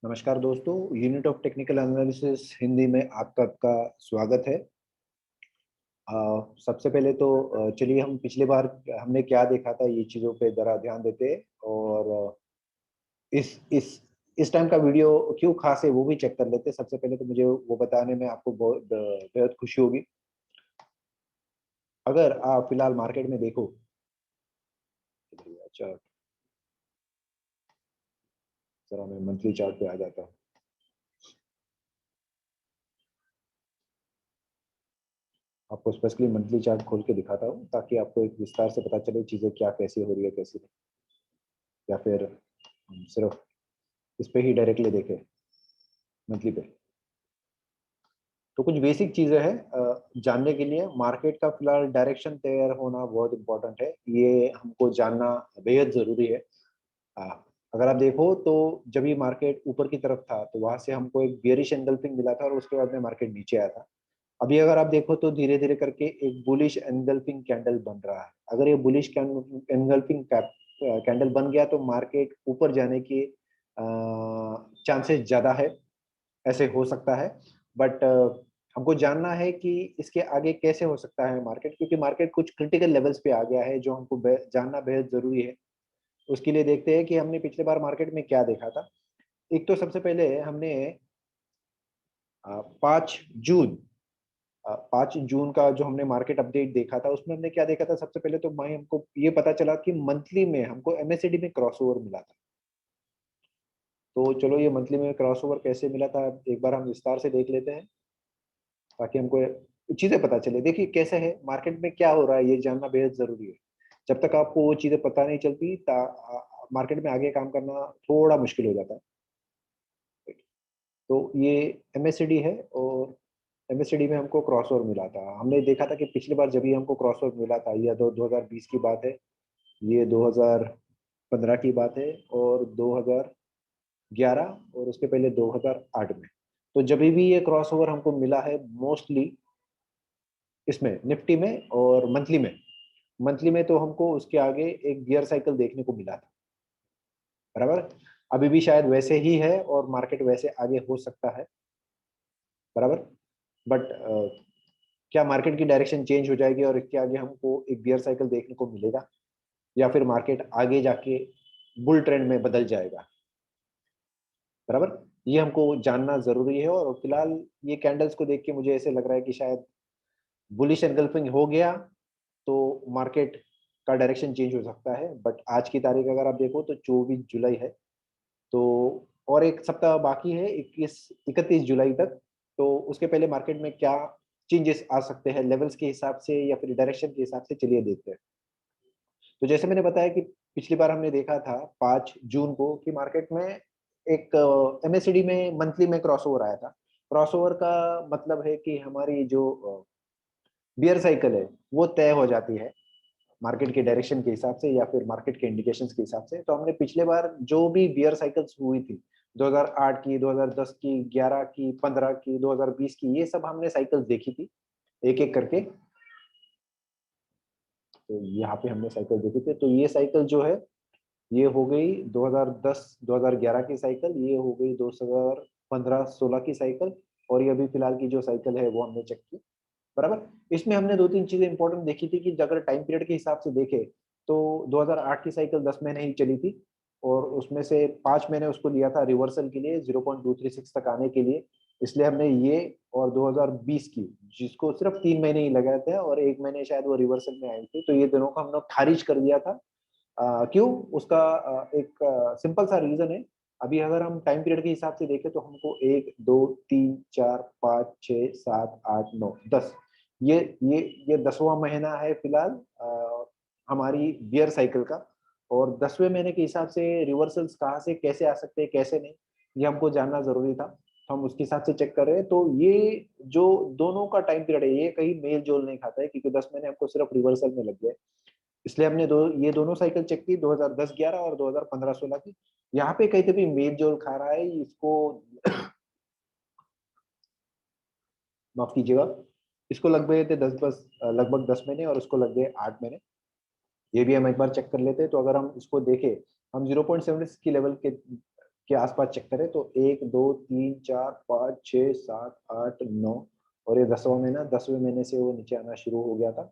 नमस्कार दोस्तों, unit of technical analysis Hindi में आपका स्वागत है। सबसे पहले तो चलिए हम पिछली बार हमने क्या देखा था ये चीज़ों पे ज़रा ध्यान देते हैं और इस इस इस टाइम का वीडियो क्यों खास है वो भी चेक कर लेते हैं। सबसे पहले तो मुझे वो बताने में आपको बहुत बेहद खुशी होगी अगर आप फिलहाल मार्केट में देखो। अच्छा, जरा मैं मंथली चार्ट पे आ जाता हूँ। आपको स्पेशली मंथली चार्ट खोल के दिखाता हूँ ताकि आपको एक विस्तार से पता चले चीज़ें क्या कैसी हो रही है कैसी नहीं, या फिर हम सिर्फ इस पे ही डायरेक्टली देखें मंथली पे। तो कुछ बेसिक चीजें हैं जानने के लिए। मार्केट का फिलहाल डायरेक्शन तैयार होना बहुत इंपॉर्टेंट है, ये हमको जानना बेहद जरूरी है। अ, अगर आप देखो तो जब ये मार्केट ऊपर की तरफ था तो वहां से हमको एक बियरिश एंगल्फिंग मिला था और उसके बाद में मार्केट नीचे आया था। अभी अगर आप देखो तो धीरे धीरे करके एक बुलिश एंगल्फिंग कैंडल बन रहा है। अगर ये बुलिश एंगल्फिंग कैंडल बन गया तो मार्केट ऊपर जाने की चांसेस ज्यादा है, ऐसे हो सकता है। बट हमको जानना है कि इसके आगे कैसे हो सकता है मार्केट, क्योंकि मार्केट कुछ क्रिटिकल लेवल्स पे आ गया है जो हमको जानना बेहद जरूरी है। उसके लिए देखते हैं कि हमने पिछले बार मार्केट में क्या देखा था। एक तो सबसे पहले हमने 5 जून 5 जून का जो हमने मार्केट अपडेट देखा था उसमें हमने क्या देखा था। सबसे पहले तो भाई हमको ये पता चला कि मंथली में हमको एमएससीडी में क्रॉसओवर मिला था। तो चलो ये मंथली में क्रॉसओवर कैसे मिला था एक बार हम विस्तार से देख लेते हैं ताकि हमको चीजें पता चले। देखिए कैसे है मार्केट में क्या हो रहा है ये जानना बेहद जरूरी है। जब तक आपको वो चीजें पता नहीं चलती मार्केट में आगे काम करना थोड़ा मुश्किल हो जाता है। तो ये एमएससीडी है और एमएससीडी में हमको क्रॉसओवर मिला था। हमने देखा था कि पिछली बार जब भी हमको क्रॉसओवर मिला था, ये 2020 की बात है, ये 2015 की बात है और 2011 और उसके पहले 2008 में। तो जब भी ये क्रॉसओवर हमको मिला है मोस्टली इसमें निफ्टी में और मंथली में तो हमको उसके आगे एक गियर साइकिल देखने को मिला था, बराबर। अभी भी शायद वैसे ही है और मार्केट वैसे आगे हो सकता है, बराबर। बट क्या मार्केट की डायरेक्शन चेंज हो जाएगी और इसके आगे हमको एक गियर साइकिल देखने को मिलेगा, या फिर मार्केट आगे जाके बुल ट्रेंड में बदल जाएगा, बराबर। ये हमको जानना जरूरी है। और फिलहाल ये कैंडल्स को देख के मुझे ऐसे लग रहा है कि शायद बुलिश एनगल्फिंग हो गया तो मार्केट का डायरेक्शन चेंज हो सकता है। बट आज की तारीख अगर आप देखो तो 24 जुलाई है, तो और एक सप्ताह बाकी है, 31 जुलाई तक। तो उसके पहले मार्केट में क्या चेंजेस आ सकते हैं लेवल्स के हिसाब से या फिर डायरेक्शन के हिसाब से, चलिए देखते हैं। तो जैसे मैंने बताया कि पिछली बार हमने देखा था 5 जून को कि मार्केट में एक एमएससीडी में मंथली में क्रॉसओवर आया था। क्रॉसओवर का मतलब है कि हमारी जो बियर साइकिल है वो तय हो जाती है मार्केट के डायरेक्शन के हिसाब से या फिर मार्केट के इंडिकेशंस के हिसाब से। तो हमने पिछले बार जो भी बियर साइकिल्स हुई थी 2008 की, 2010 की, 11 की, 15 की, 2020 की, ये सब हमने साइकिल्स देखी थी एक एक करके। तो यहाँ पे हमने साइकिल देखी थी। तो ये साइकिल जो है ये हो गई 2010 2011 की साइकिल, ये हो गई 2015-16 की साइकिल, और ये अभी फिलहाल की जो साइकिल है वो हमने चेक की, बराबर। इसमें हमने दो तीन चीजें इंपॉर्टेंट देखी थी कि अगर टाइम पीरियड के हिसाब से देखे तो 2008 की साइकिल 10 महीने ही चली थी और उसमें से 5 महीने उसको लिया था रिवर्सल के लिए 0.236 तक आने के लिए। इसलिए हमने ये और 2020 की जिसको सिर्फ 3 महीने ही लगाए थे और 1 महीने शायद वो रिवर्सल में आई थी, तो ये दोनों को हमने खारिज कर दिया था। क्यों? उसका एक सिंपल सा रीजन है। अभी अगर हम टाइम पीरियड के हिसाब से देखें तो हमको 1 2 3 4 5 6 7 8 9 10, ये ये ये 10वां महीना है फिलहाल हमारी बियर साइकिल का। और 10वें महीने के हिसाब से रिवर्सल्स कहाँ से कैसे आ सकते हैं कैसे नहीं, ये हमको जानना जरूरी था। तो हम उसके हिसाब से चेक कर रहे हैं। तो ये जो दोनों का टाइम पीरियड है ये कहीं मेल जोल नहीं खाता है, क्योंकि 10 महीने हमको सिर्फ रिवर्सल में लग गए। इसलिए हमने ये दोनों साइकिल चेक की 2010-11 और 2015-16 की। यहाँ पे कहीं भी मेल जोल खा रहा है इसको माफ कीजिएगा, इसको लग गए थे 10 लगभग 10 महीने और उसको लग गए 8 महीने। ये भी हम एक बार चेक कर लेते हैं। तो अगर हम इसको देखें, हम 0.76 की लेवल के के आसपास चेक करें तो 1 2 3 4 5 6 7 8 9 और ये 10वां महीना, 10वें महीने से वो नीचे आना शुरू हो गया था।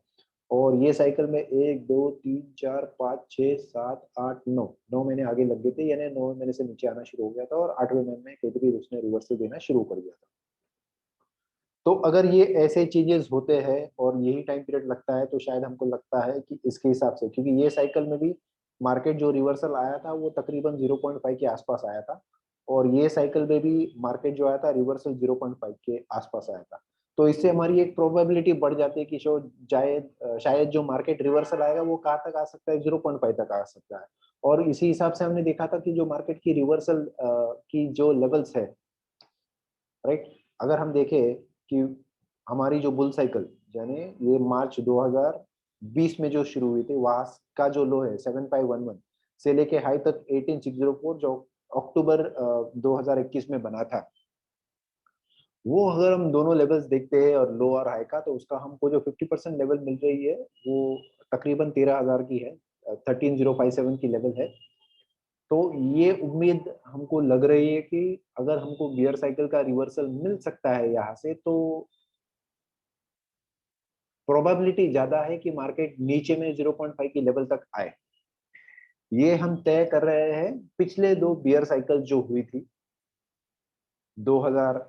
और ये साइकिल में 1 2 3 4 5 6 7 8 9 9 महीने आगे लग गए थे, यानी 9वें महीने से नीचे आना शुरू हो गया था और 8वें महीने में कभी भी उसने रिवर्सल देना शुरू कर दिया था। तो अगर ये ऐसे चेंजेस होते हैं और यही टाइम पीरियड लगता है, तो शायद हमको लगता है कि इसके हिसाब से, क्योंकि ये साइकिल में भी मार्केट जो रिवर्सल आया था वो तकरीबन 0.5 के आसपास आया था, और ये साइकिल में भी मार्केट जो आया था रिवर्सल 0.5 के आसपास आया था। तो इससे हमारी एक प्रोबेबिलिटी बढ़ जाती है कि शायद जो मार्केट रिवर्सल आएगा वो कहाँ तक आ सकता है, 0.5 तक आ सकता है। और इसी हिसाब से हमने देखा था कि जो मार्केट की रिवर्सल की जो लेवल्स है, राइट, अगर हम देखें कि हमारी जो बुल साइकिल, यानी ये मार्च 2020 में जो शुरू हुई थी, वहां का जो लो है 7511 से लेके हाई तक 18604 जो अक्टूबर 2021 में बना था, वो अगर हम दोनों लेवल्स देखते हैं और लो और हाई का, तो उसका हमको जो 50% लेवल मिल रही है वो तकरीबन 13,000 की है, 13057 की लेवल है। तो ये उम्मीद हमको लग रही है कि अगर हमको गियर साइकिल का रिवर्सल मिल सकता है यहाँ से, तो प्रोबेबिलिटी ज्यादा है कि मार्केट नीचे में 0.5 की लेवल तक आए। ये हम तय कर रहे हैं पिछले दो बियर साइकिल जो हुई थी 2011,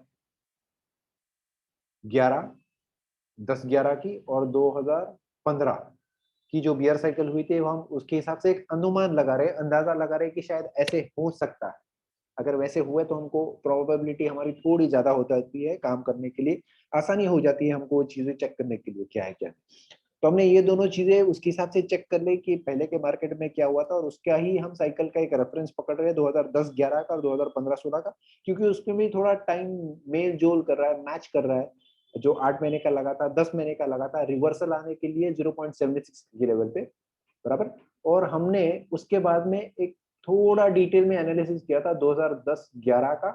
10-11 की, और 2015 की जो बियर साइकिल हुई थी, वो हम उसके हिसाब से एक अनुमान लगा रहे, अंदाजा लगा रहे कि शायद ऐसे हो सकता है। अगर वैसे हुए तो हमको प्रोबेबिलिटी हमारी थोड़ी ज्यादा हो जाती है काम करने के लिए, आसानी हो जाती है हमको चीजें चेक करने के लिए क्या है क्या नहीं। तो हमने ये दोनों चीजें उसके हिसाब से चेक कर ली कि पहले के मार्केट में क्या हुआ था, और उसका ही हम साइकिल का एक रेफरेंस पकड़ रहे हैं 2010-11 का और 2015-16 का, क्योंकि उसमें भी थोड़ा टाइम मेल जोल कर रहा है, मैच कर रहा है। जो 8 महीने का लगा था, 10 महीने का लगा था रिवर्सल आने के लिए 0.76 के लेवल पे, बराबर। और हमने उसके बाद में एक थोड़ा डिटेल में एनालिसिस किया था 2010-11 का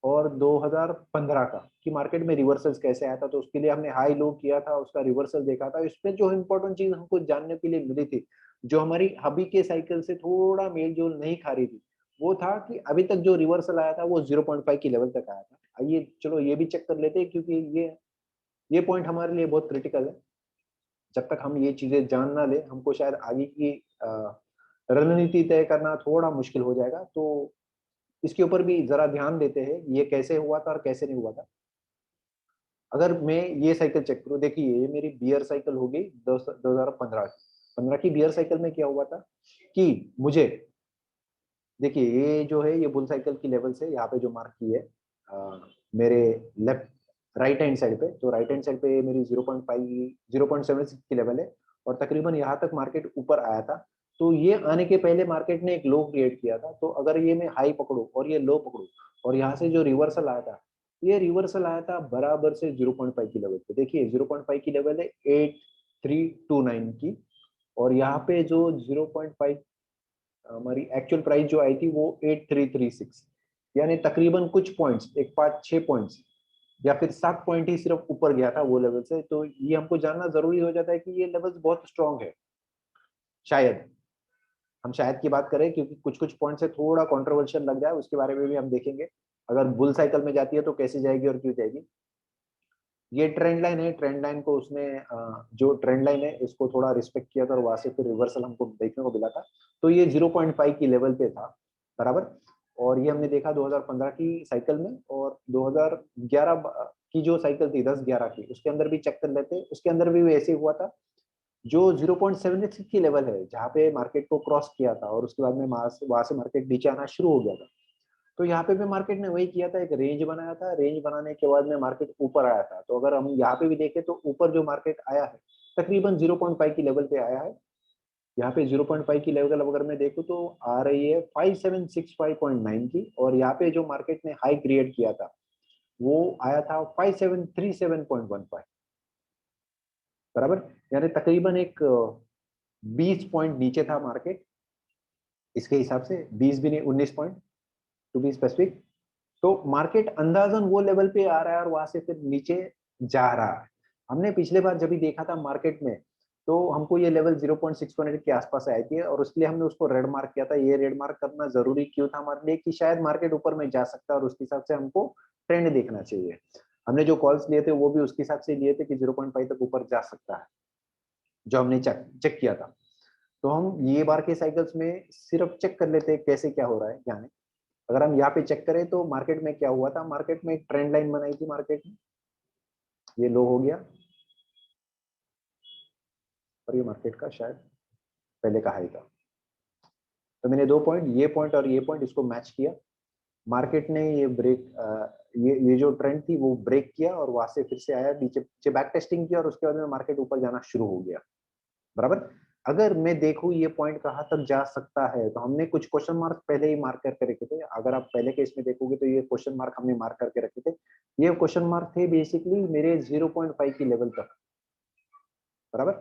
और 2015 का, कि मार्केट में रिवर्सल्स कैसे आया था। तो उसके लिए हमने हाई लो किया था, उसका रिवर्सल देखा था। इसमें जो इम्पोर्टेंट चीज हमको जानने के लिए मिली थी, जो हमारी अभी के साइकिल से थोड़ा मेल जोल नहीं खा रही थी, वो था कि अभी तक जो रिवर्सल आया था वो 0.5 की लेवल तक आया था। आइए चलो ये भी चेक कर लेते हैं, क्योंकि ये पॉइंट हमारे लिए बहुत क्रिटिकल है। जब तक हम ये चीजें जान ना ले, हमको शायद आगे की रणनीति तय करना थोड़ा मुश्किल हो जाएगा। तो इसके ऊपर भी जरा ध्यान देते हैं, ये कैसे हुआ था और कैसे नहीं हुआ था। अगर मैं ये साइकिल चेक करूँ, देखिए ये मेरी बियर साइकिल होगी 2015 की बियर साइकिल में क्या हुआ था कि मुझे, देखिए ये जो है ये बुल साइकिल की लेवल से यहाँ पे जो मार्क की है मेरे लेफ्ट राइट हैंड साइड पे, तो राइट हैंड साइड पे मेरी 0.76 की लेवल है, और तकरीबन यहाँ तक मार्केट ऊपर आया था। तो ये आने के पहले मार्केट ने एक लो क्रिएट किया था। तो अगर ये मैं हाई पकड़ू और ये लो पकड़ू, और यहाँ से जो रिवर्सल आया था, ये रिवर्सल आया था बराबर से 0.5 की लेवल पे। देखिए 0.5 की लेवल है 8329 की, और यहाँ पे जो 0.5 हमारी एक्चुअल प्राइस जो आई थी वो 8336, यानी तकरीबन कुछ पॉइंट्स, एक 5-6 पॉइंट्स या फिर 7 पॉइंट ही सिर्फ ऊपर गया था वो लेवल से। तो ये हमको जानना जरूरी हो जाता है कि ये लेवल्स बहुत स्ट्रांग है। शायद हम शायद की बात करें, क्योंकि कुछ कुछ पॉइंट से थोड़ा कंट्रोवर्शियल लग जाए, उसके बारे में भी हम देखेंगे। अगर बुल साइकिल में जाती है तो कैसे जाएगी और क्यों जाएगी। ये ट्रेंड लाइन है, ट्रेंड लाइन को उसने जो ट्रेंड लाइन है इसको थोड़ा रिस्पेक्ट किया था, और वहां से फिर रिवर्सल हमको देखने को मिला था। तो ये 0.5 की लेवल पे था, बराबर। और ये हमने देखा 2015 की साइकिल में, और 2011 की जो साइकिल थी 10-11 की, उसके अंदर भी चेक कर लेते, उसके अंदर भी ऐसे हुआ था। जो 0.76 की लेवल है जहाँ पे मार्केट को क्रॉस किया था, और उसके बाद में वहां से मार्केट नीचे आना शुरू हो गया था। तो यहाँ पे भी मार्केट ने वही किया था, एक रेंज बनाया था, रेंज बनाने के बाद में मार्केट ऊपर आया था। तो अगर हम यहाँ पे भी देखें तो ऊपर जो मार्केट आया है तकरीबन 0.5 की लेवल पे आया है। यहाँ पे 0.5 की लेवल अगर मैं देखूँ तो आ रही है 5765.9 की, और यहाँ पे जो मार्केट ने हाई क्रिएट किया था वो आया था 5737.15, बराबर। यानी तकरीबन एक 20 पॉइंट नीचे था मार्केट इसके हिसाब से, 20 भी नहीं, 19 पॉइंट टू बी स्पेसिफिक। तो मार्केट अंदाजन वो लेवल पे आ रहा है और वहां से फिर नीचे जा रहा है। हमने पिछले बार जब भी देखा था मार्केट में तो हमको ये लेवल 0.618 के आसपास आई थी और उसके लिए हमने उसको रेड मार्क किया था। ये रेड मार्क करना जरूरी क्यों था हमारे लिए कि शायद मार्केट ऊपर में जा सकता है और उसके हिसाब से हमको ट्रेंड देखना चाहिए। हमने जो कॉल्स लिए थे वो भी उसके हिसाब से लिए थे कि 0.5 तक ऊपर जा सकता है, जो हमने चेक चेक किया था। तो हम ये बार के साइकिल्स में सिर्फ चेक कर लेते हैं कैसे क्या हो रहा है यानी अगर हम यहाँ पे चेक करें तो मार्केट में क्या हुआ था, मार्केट में एक ट्रेंड लाइन बनाई थी मार्केट में, ये लो हो गया और ये मार्केट का शायद पहले का हाई था। तो मैंने दो पॉइंट, ये पॉइंट और ये पॉइंट, इसको मैच किया। मार्केट ने ये ब्रेक, ये जो ट्रेंड थी वो ब्रेक किया और वहां से फिर से आया नीचे, पीछे बैक टेस्टिंग किया और उसके बाद में मार्केट ऊपर जाना शुरू हो गया। बराबर। अगर मैं देखूं ये पॉइंट कहाँ तक जा सकता है, तो हमने कुछ क्वेश्चन मार्क पहले ही मार्क करके रखे थे। अगर आप पहले केस में देखोगे तो ये क्वेश्चन मार्क हमने मार्क करके रखे थे। ये क्वेश्चन मार्क थे बेसिकली मेरे 0.5 की लेवल तक। बराबर।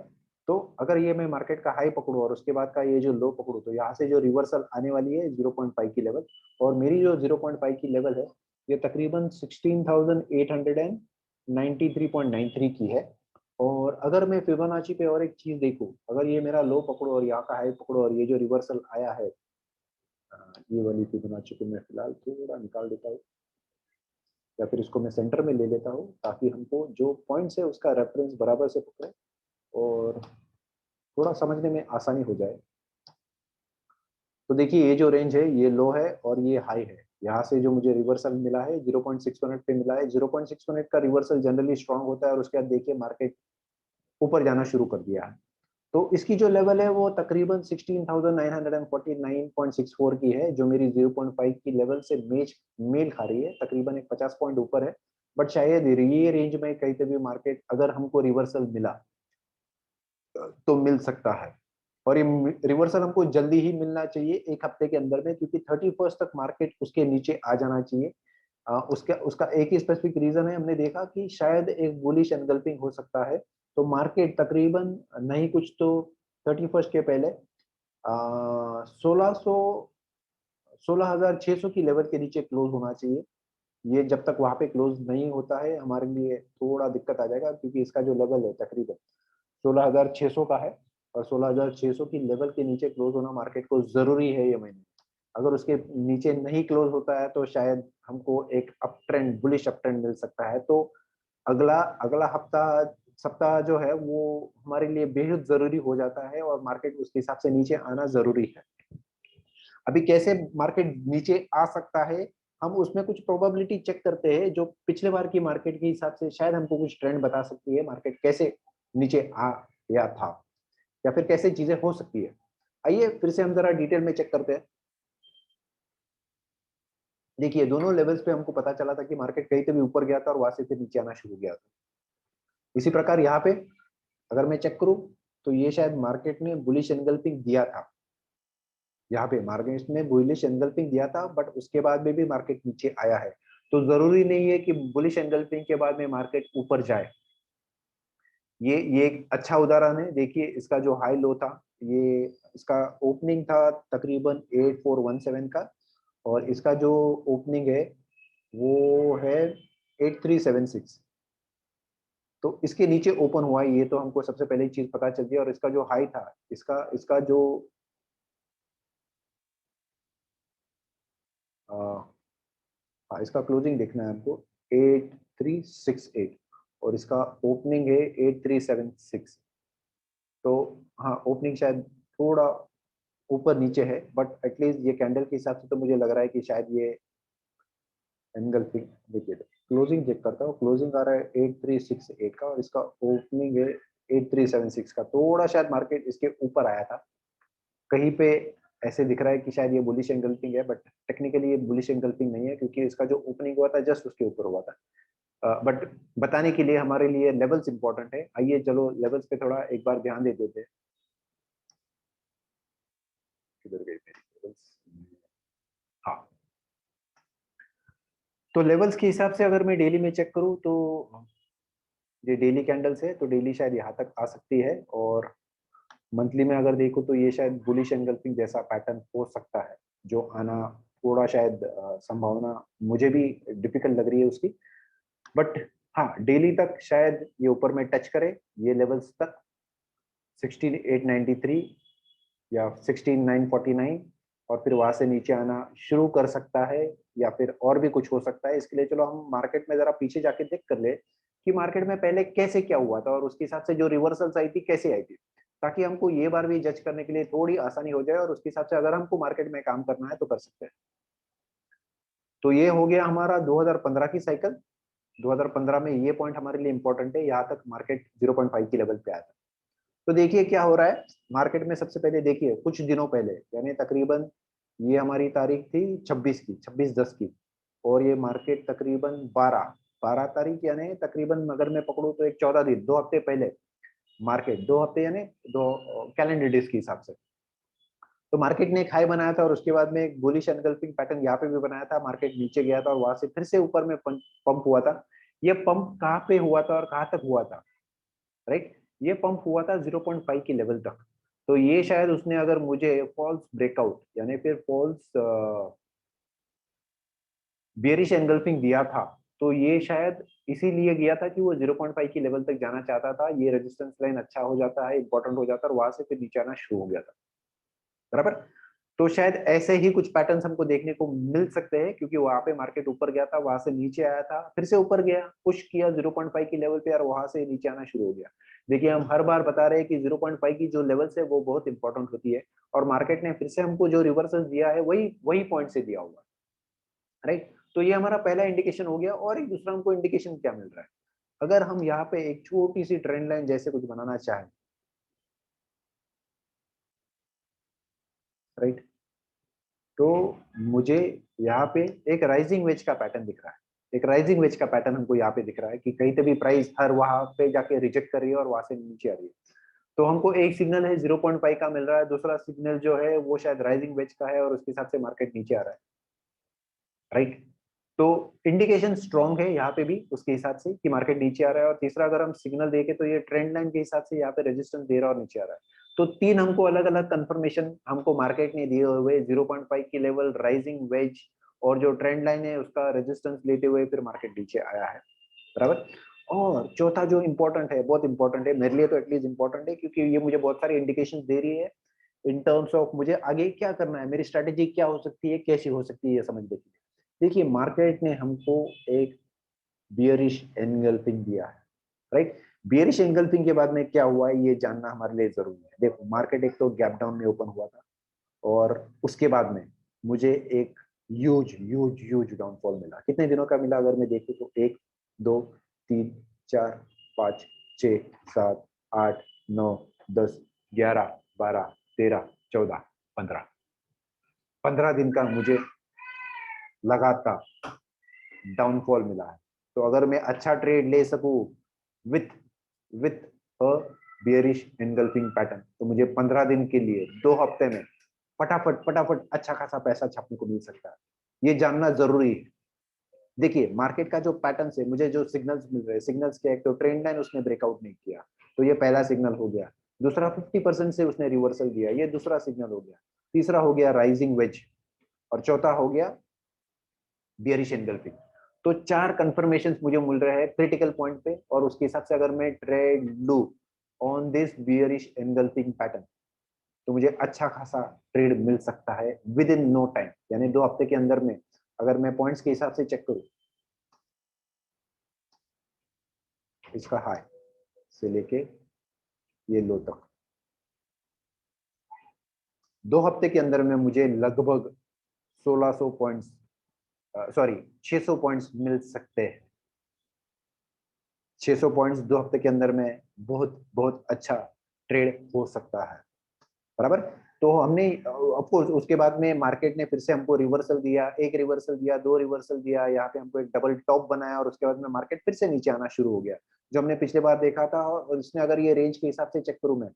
तो अगर ये मैं मार्केट का हाई पकड़ू और उसके बाद का ये जो लो पकड़ू, तो यहाँ से जो रिवर्सल आने वाली है 0.5 की लेवल, और मेरी जो 0.5 की लेवल है ये तकरीबन 16,893.93 की है। और अगर मैं फिबोनाची पे और एक चीज देखूं, अगर ये मेरा लो पकड़ो और यहाँ का हाई पकड़ो और ये जो रिवर्सल आया है, ये वाली फिबोनाची को मैं फिलहाल थोड़ा निकाल देता हूँ या फिर इसको मैं सेंटर में ले लेता हूँ ताकि हमको जो पॉइंट्स है उसका रेफरेंस बराबर से पकड़े और थोड़ा समझने में आसानी हो जाए। तो देखिए ये जो रेंज है ये लो है और ये हाई है। यहाँ से जो मुझे रिवर्सल मिला है 0.618 पे मिला है। 0.618 का रिवर्सल जनरली स्ट्रांग होता है और उसके बाद देखिए मार्केट ऊपर जाना शुरू कर दिया है। तो इसकी जो लेवल है वो तकरीबन 16,949.64 की है, जो मेरी 0.5 की लेवल से मेल खा रही है, तकरीबन एक 50 पॉइंट ऊपर है। बट शायद ये रेंज में कहीं पे भी मार्केट अगर हमको रिवर्सल मिला तो मिल सकता है। और ये रिवर्सल हमको जल्दी ही मिलना चाहिए, एक हफ्ते के अंदर में, क्योंकि 31st तक मार्केट उसके नीचे आ जाना चाहिए। उसका उसका एक ही स्पेसिफिक रीजन है, हमने देखा कि शायद एक बुलिश एनगल्पिंग हो सकता है। तो मार्केट तकरीबन नहीं कुछ तो 31st के पहले 16,600 की लेवल के नीचे क्लोज होना चाहिए। ये जब तक वहां पे क्लोज नहीं होता है हमारे लिए थोड़ा दिक्कत आ जाएगा, क्योंकि इसका जो लेवल है तकरीबन 16,600 का है और 16,600 की लेवल के नीचे क्लोज होना मार्केट को जरूरी है ये महीने। अगर उसके नीचे नहीं क्लोज होता है तो शायद हमको एक up trend, bullish up trend मिल सकता है। तो अगला अगला हफ्ता, सप्ताह जो है वो हमारे लिए बेहद जरूरी हो जाता है और मार्केट उसके हिसाब से नीचे आना जरूरी है। अभी कैसे मार्केट नीचे आ सकता है, हम उसमें कुछ प्रोबेबिलिटी चेक करते हैं जो पिछले बार की मार्केट के हिसाब से शायद हमको कुछ ट्रेंड बता सकती है मार्केट कैसे नीचे आ या था, या फिर कैसे चीजें हो सकती है। आइए फिर से हम जरा डिटेल में चेक करते हैं। देखिए दोनों लेवल्स पे हमको पता चला था कि मार्केट कहीं तो भी ऊपर गया था और वहां से फिर नीचे आना शुरू किया था। इसी प्रकार यहाँ पे अगर मैं चेक करूं तो ये शायद मार्केट ने बुलिश एनगल्पिंग दिया था। यहाँ पे मार्केट ने बुलिश एनगल्पिंग दिया था, बट उसके बाद में भी मार्केट नीचे आया है। तो जरूरी नहीं है कि बुलिश एनगल्पिंग के बाद में मार्केट ऊपर जाए। ये एक अच्छा उदाहरण है। देखिए इसका जो हाई लो था, ये इसका ओपनिंग था तकरीबन 8417 का, और इसका जो ओपनिंग है वो है 8376। तो इसके नीचे ओपन हुआ है, ये तो हमको सबसे पहले चीज पता चलती है। और इसका जो हाई था, इसका इसका जो इसका क्लोजिंग देखना है हमको 8368 और इसका ओपनिंग है 8376। तो हाँ, ओपनिंग शायद थोड़ा ऊपर नीचे है, बट एटलीस्ट ये कैंडल के हिसाब से तो मुझे लग रहा है कि शायद ये एनगल्फिंग। देखिए क्लोजिंग चेक करता हूँ, क्लोजिंग आ रहा है 8368 का और इसका ओपनिंग है 8376 का। थोड़ा शायद मार्केट इसके ऊपर आया था कहीं पे, ऐसे दिख रहा है कि शायद ये बुलिश एंगल्फिंग है, बट टेक्निकली ये बुलिश एंगल्फिंग नहीं है, क्योंकि इसका जो ओपनिंग हुआ था जस्ट उसके ऊपर हुआ था। बट बताने के लिए हमारे लिए लेवल्स इंपॉर्टेंट है। आइए चलो लेवल्स पे थोड़ा एक बार ध्यान दे देते हैं। किधर गई मेरी लेवल्स? हाँ, तो लेवल्स के हिसाब से अगर मैं डेली में चेक करूँ तो ये डेली कैंडल्स है, तो डेली शायद यहाँ तक आ सकती है। और मंथली में अगर देखो तो ये शायद बुलिश एंगल्फिंग जैसा पैटर्न हो सकता है, जो आना थोड़ा शायद संभावना मुझे भी डिफिकल्ट लग रही है उसकी। बट हाँ, डेली तक शायद ये ऊपर में टच करे ये लेवल्स तक। 16,893 या 16,949 और फिर वहां से नीचे आना शुरू कर सकता है या फिर और भी कुछ हो सकता है। इसके लिए चलो हम मार्केट में जरा पीछे जाके देख कर ले कि मार्केट में पहले कैसे क्या हुआ था और उसके हिसाब से जो रिवर्सल्स आई थी कैसे आई थी, ताकि हमको ये बार भी जज करने के लिए थोड़ी आसानी हो जाए और उसके हिसाब से अगर हमको मार्केट में काम करना है तो कर सकते हैं। तो ये हो गया हमारा 2015 की साइकिल। 2015 में ये पॉइंट हमारे लिए इंपॉर्टेंट है, यहाँ तक मार्केट 0.5 की लेवल पे आया था। तो देखिए क्या हो रहा है मार्केट में। सबसे पहले देखिए कुछ दिनों पहले, यानी तकरीबन ये हमारी तारीख थी 26 की, 26/10 की, और ये मार्केट तकरीबन 12 तारीख यानी तकरीबन अगर मैं पकड़ू तो एक 14 दिन, 2 हफ्ते पहले मार्केट, 2 हफ्ते यानी दो कैलेंडर डेज के हिसाब से, तो मार्केट ने एक हाई बनाया था और उसके बाद में एक बुलिश एनगल्फिंग पैटर्न यहाँ पे भी बनाया था। मार्केट नीचे गया था और वहां से फिर से ऊपर में पंप हुआ था। ये पंप कहाँ पे हुआ था और कहाँ तक हुआ था, राइट? ये पंप हुआ था 0.5 की लेवल तक। तो ये शायद उसने अगर मुझे फॉल्स ब्रेकआउट यानी फिर फॉल्स बेरिश एंगल्फिंग दिया था, तो ये शायद इसीलिए गया था कि वो 0.5 की लेवल तक जाना चाहता था। ये रेजिस्टेंस लाइन अच्छा हो जाता है, इंपॉर्टेंट हो जाता है और वहां से फिर नीचे आना शुरू हो गया था, बराबर। तो शायद ऐसे ही कुछ पैटर्न्स हमको देखने को मिल सकते हैं, क्योंकि वहां पे मार्केट ऊपर गया था, वहां से नीचे आया था, फिर से ऊपर गया, पुश किया 0.5 की लेवल पे और वहां से नीचे आना शुरू हो गया। देखिए हम हर बार बता रहे हैं कि 0.5 की जो लेवल्स है वो बहुत इंपॉर्टेंट होती है, और मार्केट ने फिर से हमको जो रिवर्सल दिया है वही वही पॉइंट से दिया हुआ, राइट? तो ये हमारा पहला इंडिकेशन हो गया। और एक दूसरा हमको इंडिकेशन क्या मिल रहा है, अगर हम यहाँ पे एक छोटी सी ट्रेंड लाइन जैसे कुछ बनाना चाहें, राइट, तो मुझे यहाँ पे एक राइजिंग वेज का पैटर्न दिख रहा है। एक राइजिंग वेज का पैटर्न हमको यहाँ पे दिख रहा है कि कहीं पे भी प्राइस हर वहां पे जाके रिजेक्ट कर रही है और वहां से नीचे आ रही है। तो हमको एक सिग्नल है 0.5 का मिल रहा है, दूसरा सिग्नल जो है वो शायद राइजिंग वेज का है और उसके हिसाब से मार्केट नीचे आ रहा है, राइट? तो इंडिकेशन स्ट्रॉन्ग है यहाँ पे भी उसके हिसाब से कि मार्केट नीचे आ रहा है। और तीसरा अगर हम सिग्नल देखें तो ये ट्रेंड लाइन के हिसाब से यहाँ पे रेजिस्टेंस दे रहा है और नीचे आ रहा है। तो तीन हमको अलग अलग कंफर्मेशन हमको मार्केट ने दिए हुए, 0.5 की लेवल, राइजिंग वेज और जो ट्रेंड लाइन है उसका रेजिस्टेंस लेते हुए फिर मार्केट नीचे आया है, बराबर। और चौथा जो इंपॉर्टेंट है, बहुत इंपॉर्टेंट है मेरे लिए, तो एटलीस्ट इंपॉर्टेंट है क्योंकि ये मुझे बहुत सारी इंडिकेशन दे रही है इन टर्म्स ऑफ मुझे आगे क्या करना है, मेरी स्ट्रेटेजी क्या हो सकती है, कैसी हो सकती है, ये समझने के लिए। देखिए मार्केट ने हमको एक बियरिश एनगल्फिंग दिया है, राइट? बियरिश एनगल्फिंग के बाद में क्या हुआ है ये जानना हमारे लिए जरूरी है। देखो मार्केट एक तो गैप डाउन में ओपन हुआ था और उसके बाद में मुझे एक ह्यूज ह्यूज ह्यूज डाउनफॉल मिला। कितने दिनों का मिला अगर मैं देखूं तो 1, 2, 3, 4, 5, 6, 7, 8, 9, 10, 11, 12, 13, 14, 15 दिन का मुझे लगातार डाउनफॉल मिला है। तो अगर मैं अच्छा ट्रेड ले सकूं with with a bearish engulfing pattern, तो मुझे 15 दिन के लिए 2 हफ्ते में फटाफट फटाफट अच्छा खासा पैसा छापने को मिल सकता है। ये जानना जरूरी है। देखिए मार्केट का जो पैटर्न है, मुझे जो सिग्नल्स मिल रहे हैं, सिग्नल्स के एक तो ट्रेंड लाइन उसने ब्रेकआउट नहीं किया, तो ये पहला सिग्नल हो गया। दूसरा 50% से उसने रिवर्सल दिया, ये दूसरा सिग्नल हो गया। तीसरा हो गया राइजिंग वेज और चौथा हो गया बियरिश एनगल्फिंग। तो 4 कंफर्मेशन मुझे मिल रहे हैं क्रिटिकल पॉइंट पे, और उसके हिसाब से अगर मैं ट्रेड लू on this bearish engulfing pattern तो मुझे अच्छा खासा ट्रेड मिल सकता है विद इन नो टाइम, यानी 2 हफ्ते के अंदर में। अगर मैं पॉइंट्स के हिसाब से चेक करूं, इसका हाई से लेके ये लो तक 2 हफ्ते के अंदर में मुझे लगभग 1600 पॉइंट्स, सॉरी 600 पॉइंट्स मिल सकते हैं। 600 पॉइंट्स 2 हफ्ते के अंदर में बहुत बहुत अच्छा ट्रेड हो सकता है, बराबर। तो हमने ऑफ कोर्स उसके बाद में मार्केट ने फिर से हमको रिवर्सल दिया, एक रिवर्सल दिया, दो रिवर्सल दिया, यहाँ पे हमको एक डबल टॉप बनाया और उसके बाद में मार्केट फिर से नीचे आना शुरू हो गया, जो हमने पिछले बार देखा था। और इसने अगर ये रेंज के हिसाब से चेक करूं मैं,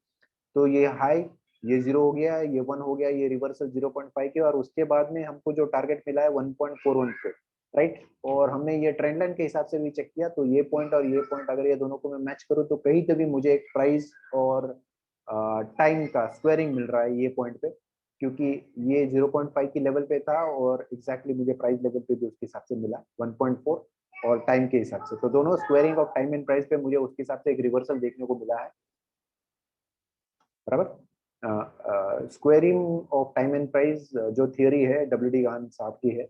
तो ये हाई, ये 0 हो गया, ये 1 हो गया, ये रिवर्सल 0.5 के, और उसके बाद में हमको जो टारगेट मिला है 1.41 पे, राइट। और हमने ये ट्रेंड लाइन के हिसाब से भी चेक किया, तो ये पॉइंट और ये पॉइंट अगर ये दोनों को मैं मैच करूँ तो कहीं तो भी मुझे एक प्राइस और टाइम का स्क्वेयरिंग मिल रहा है ये पॉइंट पे, क्योंकि ये 0.5 की लेवल पे था और एग्जैक्टली मुझे प्राइस लेवल पे भी उसके हिसाब से मिला 1.4, और टाइम के हिसाब से, तो दोनों squaring of time and price पे मुझे उसके हिसाब से एक रिवर्सल देखने को मिला है। बराबर। Squaring of time and price जो थियोरी है WD गान साहब की है,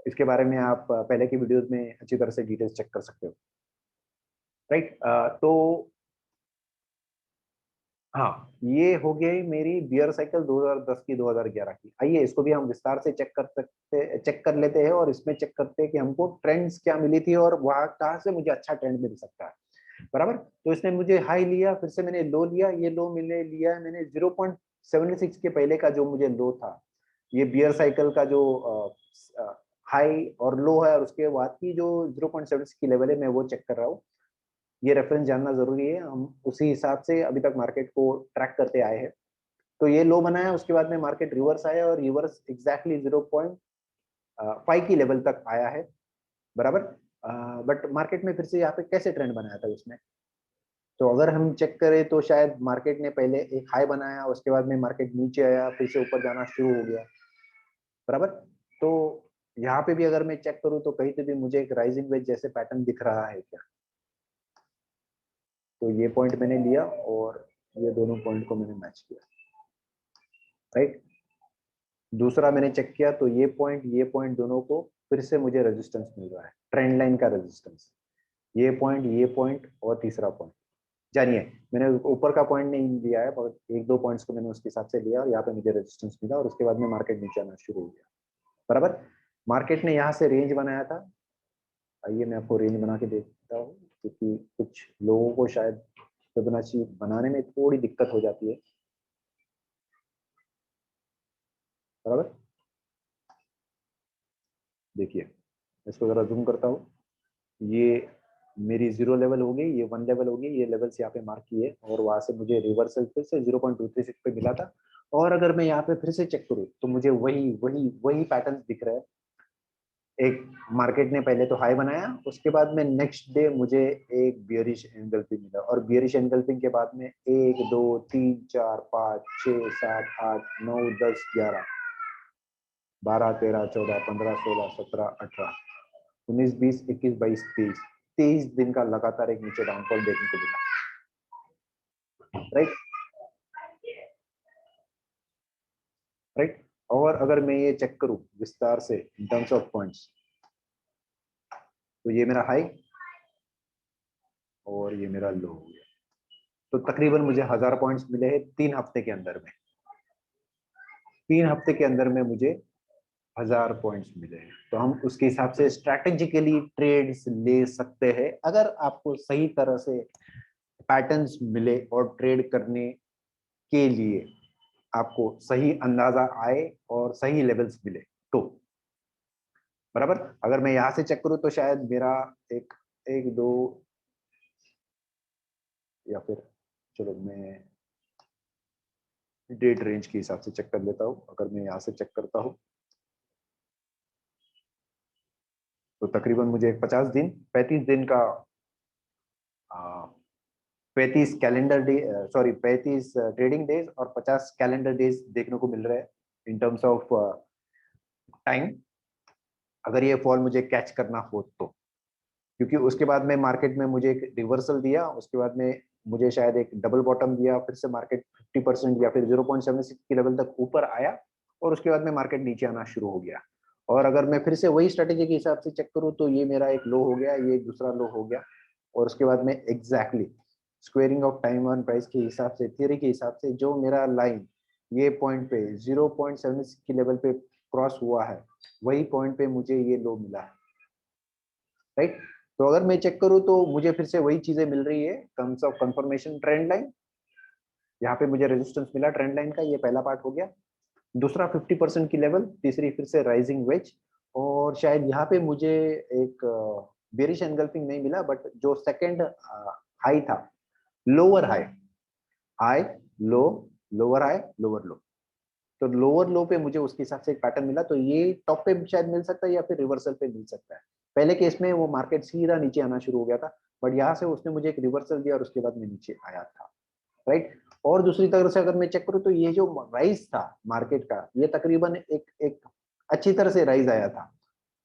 इसके बारे में आप पहले की वीडियोस में अच्छी तरह से डिटेल्स चेक कर सकते हो, राइट। तो हाँ, ये हो गई मेरी बियर साइकिल 2010 की 2011 की। आइए इसको भी हम विस्तार से चेक कर लेते हैं और इसमें चेक करते हैं कि हमको ट्रेंड्स क्या मिली थी और वहां कहाँ से मुझे अच्छा ट्रेंड मिल सकता है, बराबर। तो इसने मुझे हाई लिया, फिर से मैंने लो लिया, ये लो मिले लिया मैंने 0.76 के पहले का जो मुझे लो था, ये बियर साइकिल का जो हाई और लो है, और उसके बाद की जो 0.76 की लेवल है मैं वो चेक कर रहा हूँ। ये रेफरेंस जानना जरूरी है, हम उसी हिसाब से अभी तक मार्केट को ट्रैक करते आए हैं। तो ये लो बनाया, उसके बाद में मार्केट रिवर्स आया और रिवर्स एग्जैक्टली 0.5 की लेवल तक आया है, बराबर। बट मार्केट में फिर से यहाँ पे कैसे ट्रेंड बनाया था उसने, तो अगर हम चेक करें तो शायद मार्केट ने पहले एक हाई बनाया, उसके बाद में मार्केट नीचे आया, फिर से ऊपर जाना शुरू हो गया, बराबर। तो यहाँ पे भी अगर मैं चेक करूँ तो कहीं पे भी मुझे एक राइजिंग वेज जैसे पैटर्न दिख रहा है क्या, तो ये पॉइंट मैंने लिया और ये दोनों पॉइंट को मैंने मैच किया, राइट। दूसरा मैंने चेक किया तो ये पॉइंट दोनों को फिर से मुझे रेजिस्टेंस मिल रहा है, ट्रेंड लाइन का रेजिस्टेंस, ये पॉइंट और तीसरा पॉइंट। जानिए, मैंने ऊपर का पॉइंट नहीं लिया है, पर एक दो पॉइंट्स को मैंने उसके हिसाब से लिया और यहाँ पे मुझे रेजिस्टेंस मिला और उसके बाद में मार्केट नीचे आना शुरू हो गया, बराबर। मार्केट ने यहाँ से रेंज बनाया था, आइए मैं आपको रेंज बना के देखता हूँ, क्योंकि कुछ लोगों को शायद फिबोनाची बनाने में थोड़ी दिक्कत हो जाती है, बराबर। देखिए, इसको जरा जूम करता हूँ, ये मेरी 0 लेवल हो गई, ये 1 लेवल हो गई, ये लेवल्स यहाँ पे मार्क किए और वहां से मुझे रिवर्सल फिर से 0.236 पे मिला था। और अगर मैं यहाँ पे फिर से चेक करूँ तो मुझे वही वही वही पैटर्न दिख रहा है। एक मार्केट ने पहले तो हाई बनाया, उसके बाद में नेक्स्ट डे मुझे एक बियरिश एंगल्फिंग मिला और बियरिश एंगल्फिंग के बाद में 1 2 3 4 5 6 7 8 9 10 11 12 13 14 15 16 17 18 19 20 21 22 23 दिन का लगातार एक नीचे डाउनफॉल देखने को मिला, राइट, राइट। और अगर मैं ये चेक करूं विस्तार से इन टर्म्स ऑफ पॉइंट्स, तो ये मेरा हाई और ये मेरा लो हो गया, तो तकरीबन मुझे 1000 पॉइंट्स मिले हैं 3 हफ्ते के अंदर में। 3 हफ्ते के अंदर में मुझे 1000 पॉइंट्स मिले हैं, तो हम उसके हिसाब से स्ट्रैटेजिकली ट्रेड्स ले सकते हैं अगर आपको सही तरह से पैटर्न्स मिले और ट्रेड करने के लिए आपको सही अंदाजा आए और सही लेवल्स मिले तो, बराबर। अगर मैं यहाँ से चेक करूँ तो शायद मेरा एक एक दो, या फिर चलो मैं डेट रेंज के हिसाब से चेक कर लेता हूँ। अगर मैं यहाँ से चेक करता हूँ तो तकरीबन मुझे 50 दिन 35 दिन का 35 ट्रेडिंग डेज और 50 कैलेंडर डेज देखने को मिल रहे हैं इन टर्म्स ऑफ टाइम, अगर ये फॉल मुझे कैच करना हो तो। क्योंकि उसके बाद में मार्केट में मुझे एक रिवर्सल दिया, उसके बाद में मुझे शायद एक डबल बॉटम दिया, फिर से मार्केट 50% या फिर 0.76 की लेवल तक ऊपर आया और उसके बाद में मार्केट नीचे आना शुरू हो गया। और अगर मैं फिर से वही स्ट्रेटेजी के हिसाब से चेक करूँ तो ये मेरा एक लो हो गया, ये एक दूसरा लो हो गया और उसके बाद में exactly squaring of time on price के हिसाब से, थियरी के हिसाब से, जो मेरा लाइन ये पॉइंट पे 0.76 की लेवल पे क्रॉस हुआ है, वही पॉइंट पे मुझे ये लो मिला है, राइट। तो अगर मैं चेक करूँ तो मुझे फिर से वही चीजें मिल रही है, terms of confirmation trend line, यहाँ पे मुझे रेजिस्टेंस मिला ट्रेंड लाइन का, ये पहला पार्ट हो गया। दूसरा 50% की लेवल, तीसरी फिर से राइजिंग वेज, और शायद यहाँ पे मुझे एक बेरिश एनगल्फिंग नहीं मिला, बट जो सेकंड हाई था, lower high, high low, lower high, lower लो, तो लोअर लो पे मुझे उसके हिसाब से एक पैटर्न मिला, तो ये टॉप पे शायद मिल सकता है या फिर रिवर्सल पे मिल सकता है। पहले केस में वो मार्केट सीधा नीचे आना शुरू हो गया था, बट यहाँ से उसने मुझे एक रिवर्सल दिया और उसके बाद में नीचे आया था, राइट। और दूसरी तरह से अगर मैं चेक करूँ तो ये जो राइज था मार्केट का, ये तकरीबन एक एक अच्छी तरह से राइज आया था,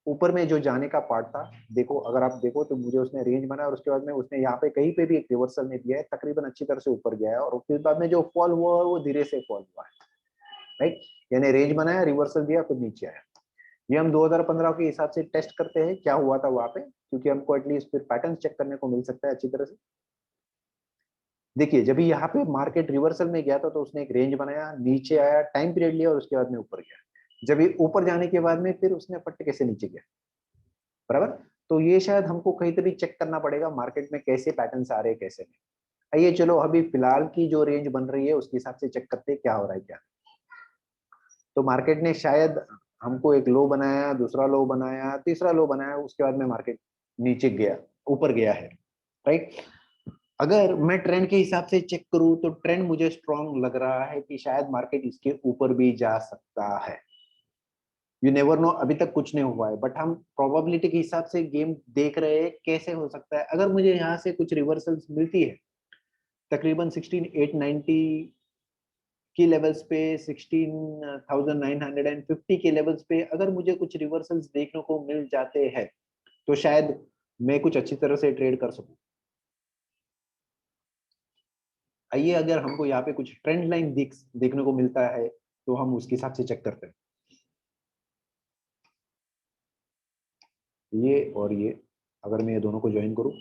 ऊपर में जो जाने का पार्ट था, देखो अगर आप देखो तो मुझे उसने रेंज बनाया और उसके बाद में उसने यहाँ पे कहीं पे भी एक रिवर्सल नहीं दिया है, तकरीबन अच्छी तरह से ऊपर गया है और उसके बाद में जो फॉल हुआ है वो धीरे से फॉल हुआ है, राइट। यानी रेंज बनाया, रिवर्सल दिया, फिर नीचे आया। ये हम 2015 के हिसाब से टेस्ट करते हैं क्या हुआ था वहां पे, क्योंकि हमको एटलीस्ट फिर पैटर्न चेक करने को मिल सकता है अच्छी तरह से। देखिए जब यहाँ पे मार्केट रिवर्सल में गया था तो उसने एक रेंज बनाया, नीचे आया, टाइम पीरियड लिया और उसके बाद में ऊपर गया। जब ये ऊपर जाने के बाद में फिर उसने पट्टे कैसे नीचे गया, बराबर। तो ये शायद हमको कहीं तो भी चेक करना पड़ेगा मार्केट में कैसे पैटर्न्स आ रहे हैं कैसे नहीं। आइए चलो अभी फिलहाल की जो रेंज बन रही है उसके हिसाब से चेक करते हैं क्या हो रहा है क्या। तो मार्केट ने शायद हमको एक लो बनाया, दूसरा लो बनाया, तीसरा लो बनाया, उसके बाद में मार्केट नीचे गया, ऊपर गया है, राइट। अगर मैं ट्रेंड के हिसाब से चेक करूं तो ट्रेंड मुझे स्ट्रांग लग रहा है कि शायद मार्केट इसके ऊपर भी जा सकता है। यू नेवर नो, अभी तक कुछ नहीं हुआ है, बट हम प्रोबेबिलिटी के हिसाब से गेम देख रहे हैं कैसे हो सकता है। अगर मुझे यहाँ से कुछ रिवर्सल्स मिलती है तकरीबन 16,890 की लेवल्स पे, 16,950 के लेवल्स पे अगर मुझे कुछ रिवर्सल्स देखने को मिल जाते हैं तो शायद मैं कुछ अच्छी तरह से ट्रेड कर सकूं। आइए अगर हमको यहाँ पे कुछ ट्रेंड लाइन देखने को मिलता है तो हम उसके हिसाब से चेक करते हैं। ये और ये, अगर मैं ये दोनों को ज्वाइन करूं,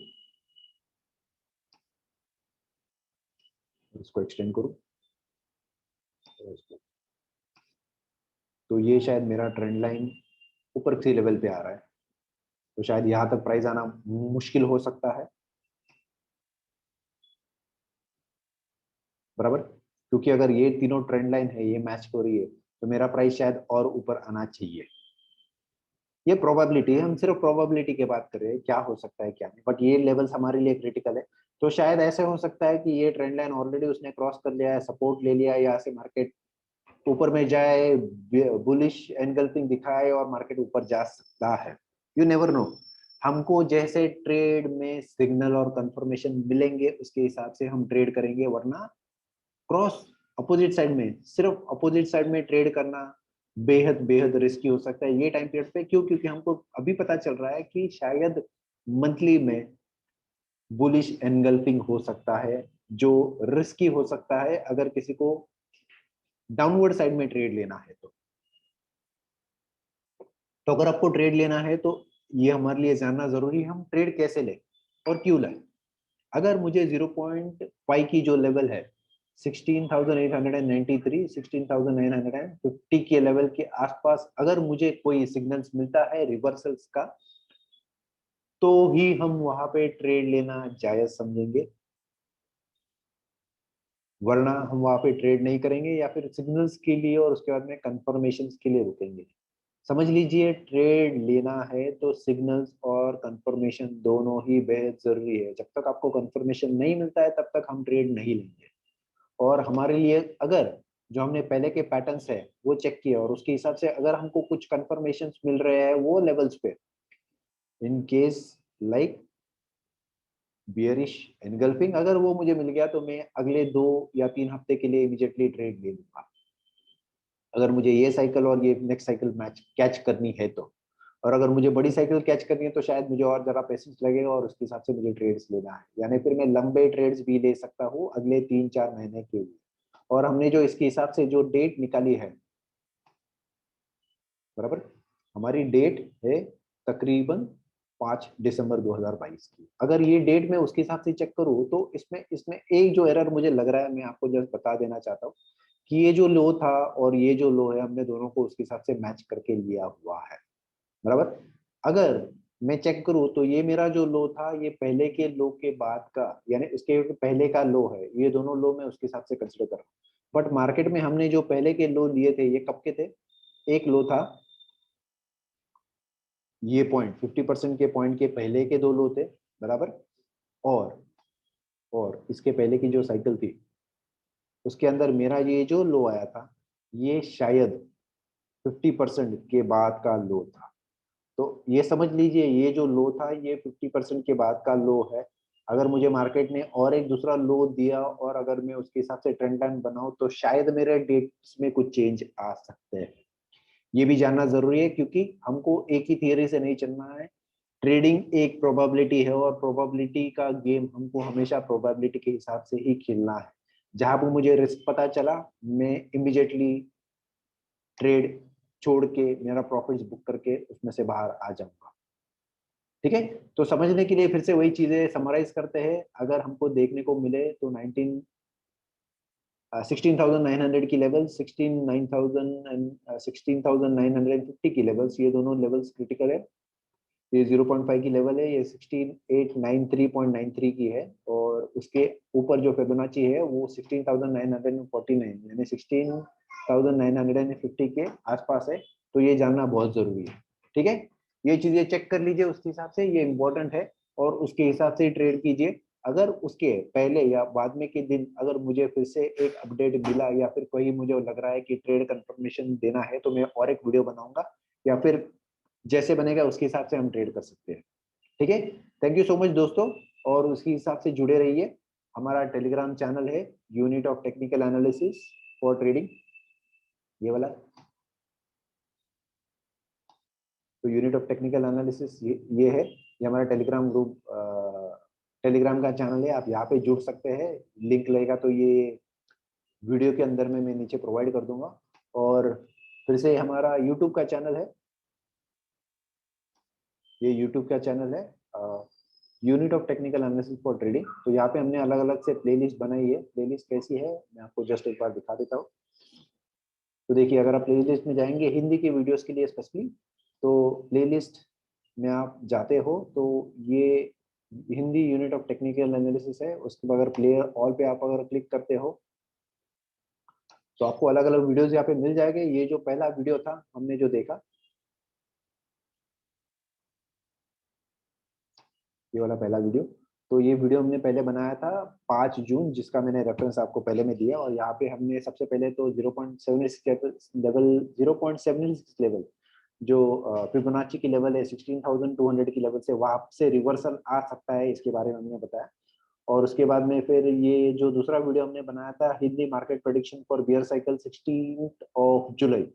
इसको एक्सटेंड करूं, तो ये शायद मेरा ट्रेंड लाइन ऊपर किसी लेवल पे आ रहा है, तो शायद यहाँ तक प्राइस आना मुश्किल हो सकता है, बराबर। क्योंकि अगर ये तीनों ट्रेंड लाइन है, ये मैच हो रही है, तो मेरा प्राइस शायद और ऊपर आना चाहिए। ये प्रोबेबिलिटी है, हम सिर्फ प्रोबेबिलिटी की बात कर रहे हैं क्या हो सकता है क्या नहीं, बट ये लेवल्स हमारे लिए क्रिटिकल है। तो शायद ऐसे हो सकता है कि ये ट्रेंड लाइन ऑलरेडी उसने क्रॉस कर लिया है, सपोर्ट ले लिया है, यहाँ से मार्केट ऊपर में जाए, बुलिश एनगल्फिंग दिखाए और मार्केट ऊपर जा सकता है। यू नेवर नो, हमको जैसे ट्रेड में सिग्नल और कंफर्मेशन मिलेंगे उसके हिसाब से हम ट्रेड करेंगे, वरना क्रॉस अपोजिट साइड में, सिर्फ अपोजिट साइड में ट्रेड करना बेहद बेहद रिस्की हो सकता है ये टाइम पीरियड पे। क्यों? क्योंकि हमको अभी पता चल रहा है कि शायद मंथली में बुलिश एनगल्फिंग हो सकता है, जो रिस्की हो सकता है अगर किसी को डाउनवर्ड साइड में ट्रेड लेना है तो अगर आपको ट्रेड लेना है तो ये हमारे लिए जानना जरूरी है हम ट्रेड कैसे लें और क्यों लें। अगर मुझे 0.5 की जो लेवल है 16,893 16,950 के लेवल के आसपास अगर मुझे कोई सिग्नल्स मिलता है रिवर्सल्स का, तो ही हम वहां पे ट्रेड लेना जायज समझेंगे, वरना हम वहां पे ट्रेड नहीं करेंगे या फिर सिग्नल्स के लिए और उसके बाद में कंफर्मेशन के लिए रुकेंगे। समझ लीजिए ट्रेड लेना है तो सिग्नल्स और कंफर्मेशन दोनों ही बेहद जरूरी है। जब तक आपको कंफर्मेशन नहीं मिलता है तब तक हम ट्रेड नहीं लेंगे। और हमारे लिए अगर जो हमने पहले के पैटर्न्स है वो चेक किया और उसके हिसाब से अगर हमको कुछ कंफर्मेशन मिल रहे हैं वो लेवल्स पे, in case like bearish engulfing, अगर वो मुझे मिल गया तो मैं अगले 2 या 3 हफ्ते के लिए इमीडिएटली ट्रेड ले लूंगा, अगर मुझे ये साइकिल और ये नेक्स्ट साइकिल मैच कैच करनी है तो। और अगर मुझे बड़ी साइकिल कैच करनी है तो शायद मुझे और जरा पेशेंस लगेगा और उसके हिसाब से मुझे ट्रेड्स लेना है, यानी फिर मैं लंबे ट्रेड्स भी ले सकता हूँ अगले 3-4 महीने के लिए। और हमने जो इसके हिसाब से जो डेट निकाली है, बराबर, हमारी डेट है तकरीबन 5 दिसंबर 2022 की। अगर ये डेट मैं उसके हिसाब से चेक करूँ तो इसमें इसमें एक जो एरर मुझे लग रहा है, मैं आपको जस्ट बता देना चाहता हूँ कि ये जो लो था और ये जो लो है हमने दोनों को उसके हिसाब से मैच करके लिया हुआ है, बराबर। अगर मैं चेक करूँ तो ये मेरा जो लो था ये पहले के लो के बाद का, यानी उसके पहले का लो है, ये दोनों लो मैं उसके हिसाब से कंसिडर कर रहा हूँ। बट मार्केट में हमने जो पहले के लो लिए थे ये कब के थे? एक लो था ये पॉइंट 50% के पॉइंट के पहले के 2 लो थे, बराबर। और और इसके पहले की जो साइकिल थी उसके अंदर मेरा ये जो लो आया था ये शायद 50% के बाद का लो था। तो ये समझ लीजिए ये जो लो था ये 50% के बाद का लो है। अगर मुझे मार्केट ने और एक दूसरा लो दिया और अगर मैं उसके हिसाब से ट्रेंड लाइन बनाऊं तो शायद मेरे डेट्स में कुछ चेंज आ सकते हैं। ये भी जानना जरूरी है, क्योंकि हमको एक ही थियरी से नहीं चलना है। ट्रेडिंग एक प्रोबेबिलिटी है और प्रोबेबिलिटी का गेम हमको हमेशा प्रोबेबिलिटी के हिसाब से ही खेलना है। जहां पर मुझे रिस्क पता चला, मैं इमीडिएटली ट्रेड छोड़ के मेरा प्रॉफिट्स बुक करके उसमें से बाहर आ जाऊंगा। ठीक है, तो समझने के लिए फिर से वही चीजें समराइज करते हैं। अगर हमको देखने को मिले तो 16,900 की लेवल, 16,900 एंड 16,950 की लेवल्स, ये दोनों लेवल्स क्रिटिकल है। ये 0.5 की लेवल है, ये 16,893.93 की है, और उसके ऊपर जो फिबोनाची है वो 16,949 यानी 16,950 के आसपास है। तो ये जानना बहुत जरूरी है। ठीक है, ये चीजें चेक कर लीजिए, उसके हिसाब से ये इंपॉर्टेंट है, और उसके हिसाब से ट्रेड कीजिए। अगर उसके पहले या बाद में के दिन अगर मुझे फिर से एक अपडेट मिला, या फिर कोई मुझे लग रहा है कि ट्रेड कंफर्मेशन देना है, तो मैं और एक वीडियो बनाऊंगा, या फिर जैसे बनेगा उसके हिसाब से हम ट्रेड कर सकते हैं। ठीक है, थैंक यू सो मच दोस्तों, और उसके हिसाब से जुड़े रहिए। हमारा टेलीग्राम चैनल है unit of technical analysis for trading, ये वाला। तो यूनिट ऑफ टेक्निकल एनालिसिस ये है, ये हमारा टेलीग्राम ग्रुप, टेलीग्राम का चैनल है। आप यहाँ पे जुड़ सकते हैं, लिंक लगेगा तो ये वीडियो के अंदर में मैं नीचे प्रोवाइड कर दूंगा। और फिर से हमारा यूट्यूब का चैनल है, ये यूट्यूब का चैनल है unit of technical analysis for trading. तो यहाँ पे हमने अलग अलग से प्लेलिस्ट बनाई है। प्लेलिस्ट कैसी है मैं आपको जस्ट एक बार दिखा देता हूँ। तो देखिए, अगर आप प्लेलिस्ट में जाएंगे हिंदी के वीडियोस के लिए स्पेशली, तो प्लेलिस्ट में आप जाते हो तो ये Hindi unit of technical analysis है। उसके बाद अगर प्लेयर ऑल पे आप अगर क्लिक करते हो तो आपको अलग अलग वीडियोस यहाँ पे मिल जाएंगे। ये जो पहला वीडियो था हमने जो देखा, ये वाला पहला वीडियो, तो ये वीडियो हमने पहले बनाया था 5 जून, जिसका मैंने रेफरेंस आपको पहले में दिया। और यहाँ पे हमने सबसे पहले तो 0.76 लेवल, 0.76 लेवल जो फिबोनाची की लेवल है 16,200 की लेवल से वहां से रिवर्सल आ सकता है, इसके बारे में हमने बताया। और उसके बाद में फिर ये जो दूसरा वीडियो हमने बनाया था Hindi market prediction for bear cycle 16 जुलाई,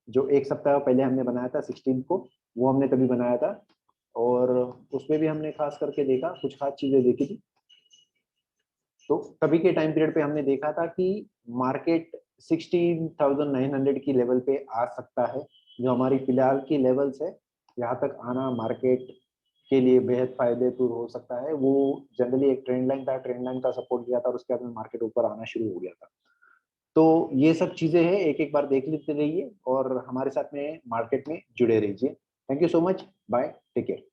जो एक सप्ताह पहले हमने बनाया था 16 को, वो हमने तभी बनाया था। और उसमें भी हमने खास करके देखा, कुछ खास चीजें देखी थी। तो तभी के टाइम पीरियड पे हमने देखा था कि मार्केट 16,900 की लेवल पे आ सकता है, जो हमारी फिलहाल की लेवल्स है। यहाँ तक आना मार्केट के लिए बेहद फायदेपूर्ण हो सकता है। वो जनरली एक ट्रेंड लाइन था, ट्रेंड लाइन का सपोर्ट किया था और उसके बाद में मार्केट ऊपर आना शुरू हो गया था। तो ये सब चीजें हैं, एक एक बार देख लेते रहिए और हमारे साथ में मार्केट में जुड़े रहिए। Thank you so much, bye, take care.